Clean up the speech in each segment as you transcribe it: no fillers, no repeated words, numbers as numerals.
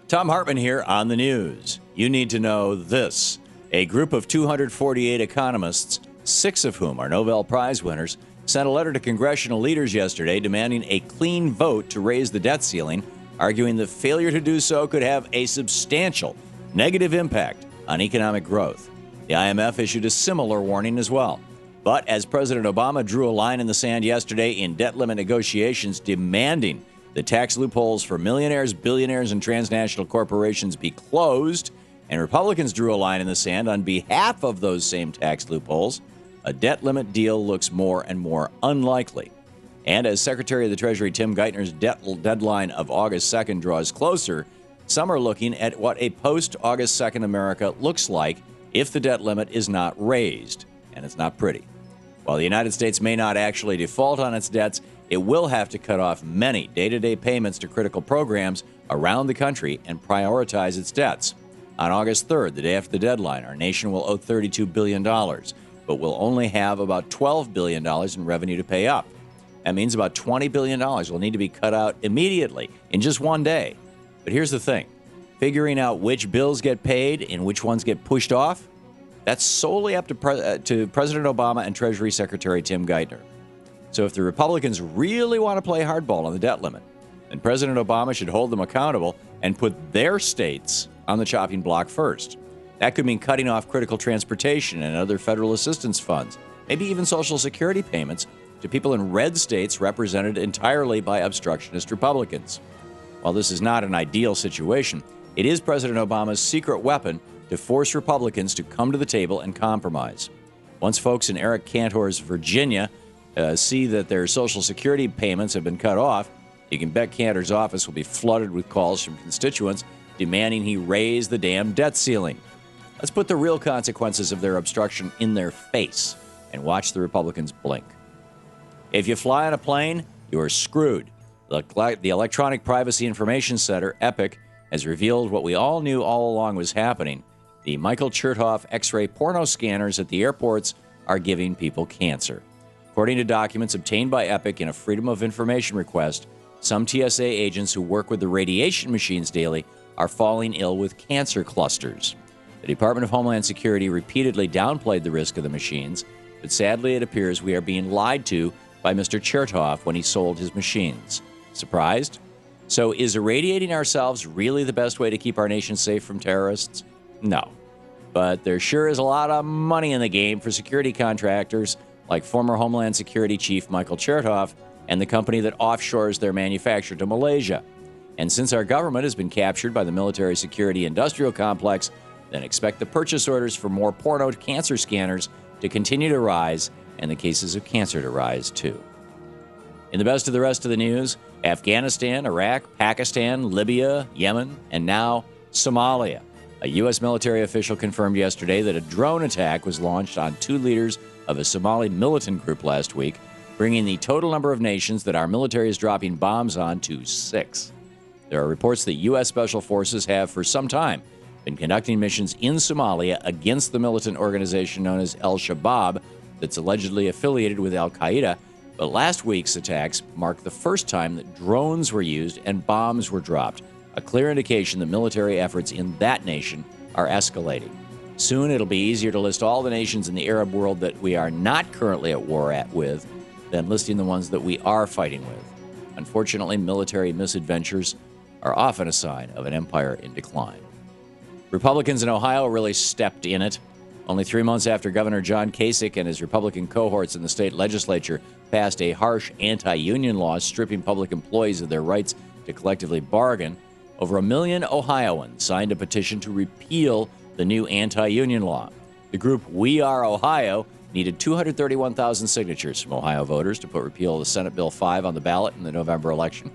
Thom Hartmann here on the news. You need to know this. A group of 248 economists, 6 of whom are Nobel Prize winners, sent a letter to congressional leaders yesterday demanding a clean vote to raise the debt ceiling, arguing that failure to do so could have a substantial negative impact on economic growth. The IMF issued a similar warning as well. But as President Obama drew a line in the sand yesterday in debt limit negotiations demanding the tax loopholes for millionaires, billionaires, and transnational corporations be closed, and Republicans drew a line in the sand on behalf of those same tax loopholes, a debt limit deal looks more and more unlikely. And as Secretary of the Treasury Tim Geithner's deadline of August 2nd draws closer, some are looking at what a post-August 2nd America looks like if the debt limit is not raised, and it's not pretty. While the United States may not actually default on its debts, it will have to cut off many day-to-day payments to critical programs around the country and prioritize its debts. On August 3rd, the day after the deadline, our nation will owe $32 billion, but will only have about $12 billion in revenue to pay up. That means about $20 billion will need to be cut out immediately in just one day. But here's the thing. Figuring out which bills get paid and which ones get pushed off, that's solely up to President Obama and Treasury Secretary Tim Geithner. So if the Republicans really want to play hardball on the debt limit, then President Obama should hold them accountable and put their states on the chopping block first. That could mean cutting off critical transportation and other federal assistance funds, maybe even Social Security payments to people in red states represented entirely by obstructionist Republicans. While this is not an ideal situation, it is President Obama's secret weapon to force Republicans to come to the table and compromise. Once folks in Eric Cantor's Virginia see that their Social Security payments have been cut off, you can bet Cantor's office will be flooded with calls from constituents demanding he raise the damn debt ceiling. Let's put the real consequences of their obstruction in their face and watch the Republicans blink. If you fly on a plane, you're screwed. The Electronic Privacy Information Center, EPIC, has revealed what we all knew all along was happening. The Michael Chertoff X-ray porno scanners at the airports are giving people cancer. According to documents obtained by EPIC in a Freedom of Information request, some TSA agents who work with the radiation machines daily are falling ill with cancer clusters. The Department of Homeland Security repeatedly downplayed the risk of the machines, but sadly it appears we are being lied to by Mr. Chertoff when he sold his machines. Surprised? So is irradiating ourselves really the best way to keep our nation safe from terrorists? No. But there sure is a lot of money in the game for security contractors like former Homeland Security Chief Michael Chertoff and the company that offshores their manufacture to Malaysia. And since our government has been captured by the military security industrial complex, then expect the purchase orders for more porno cancer scanners to continue to rise and the cases of cancer to rise too. In the best of the rest of the news, Afghanistan, Iraq, Pakistan, Libya, Yemen, and now Somalia. A U.S. military official confirmed yesterday that a drone attack was launched on 2 leaders of a Somali militant group last week, bringing the total number of nations that our military is dropping bombs on to 6. There are reports that U.S. Special Forces have for some time been conducting missions in Somalia against the militant organization known as al-Shabaab that's allegedly affiliated with al-Qaeda, but last week's attacks marked the first time that drones were used and bombs were dropped, a clear indication that military efforts in that nation are escalating. Soon it'll be easier to list all the nations in the Arab world that we are not currently at war with than listing the ones that we are fighting with. Unfortunately, military misadventures are often a sign of an empire in decline. Republicans in Ohio really stepped in it. Only 3 months after Governor John Kasich and his Republican cohorts in the state legislature passed a harsh anti-union law stripping public employees of their rights to collectively bargain, over 1 million Ohioans signed a petition to repeal the new anti-union law. The group We Are Ohio needed 231,000 signatures from Ohio voters to put repeal of the Senate Bill 5 on the ballot in the November election.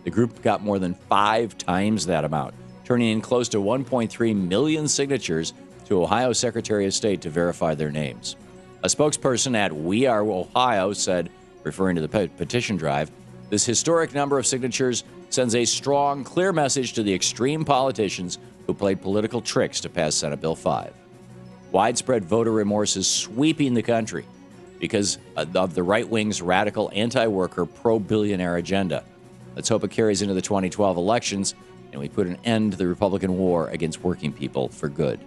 The group got more than 5 times that amount, turning in close to 1.3 million signatures to Ohio Secretary of State to verify their names. A spokesperson at We Are Ohio said, referring to the petition drive, this historic number of signatures sends a strong, clear message to the extreme politicians who played political tricks to pass Senate Bill 5. Widespread voter remorse is sweeping the country because of the right wing's radical anti-worker, pro-billionaire agenda. Let's hope it carries into the 2012 elections, and we put an end to the Republican war against working people for good.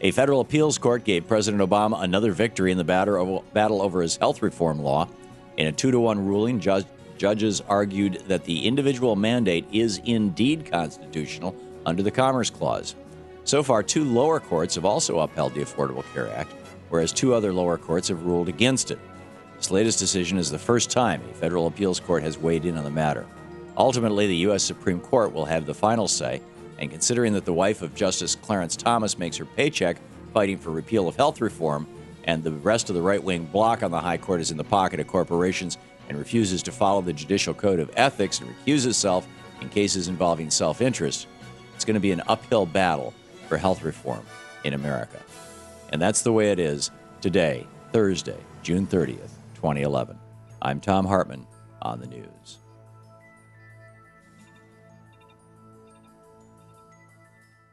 A federal appeals court gave President Obama another victory in the battle over his health reform law. In a 2-1 ruling, judges argued that the individual mandate is indeed constitutional under the Commerce Clause. So far, 2 lower courts have also upheld the Affordable Care Act, whereas 2 other lower courts have ruled against it. This latest decision is the first time a federal appeals court has weighed in on the matter. Ultimately, the U.S. Supreme Court will have the final say, and considering that the wife of Justice Clarence Thomas makes her paycheck fighting for repeal of health reform, and the rest of the right-wing bloc on the high court is in the pocket of corporations and refuses to follow the judicial code of ethics and recuse itself in cases involving self-interest, it's going to be an uphill battle for health reform in America. And that's the way it is today, Thursday, June 30th, 2011. I'm Thom Hartmann on the news.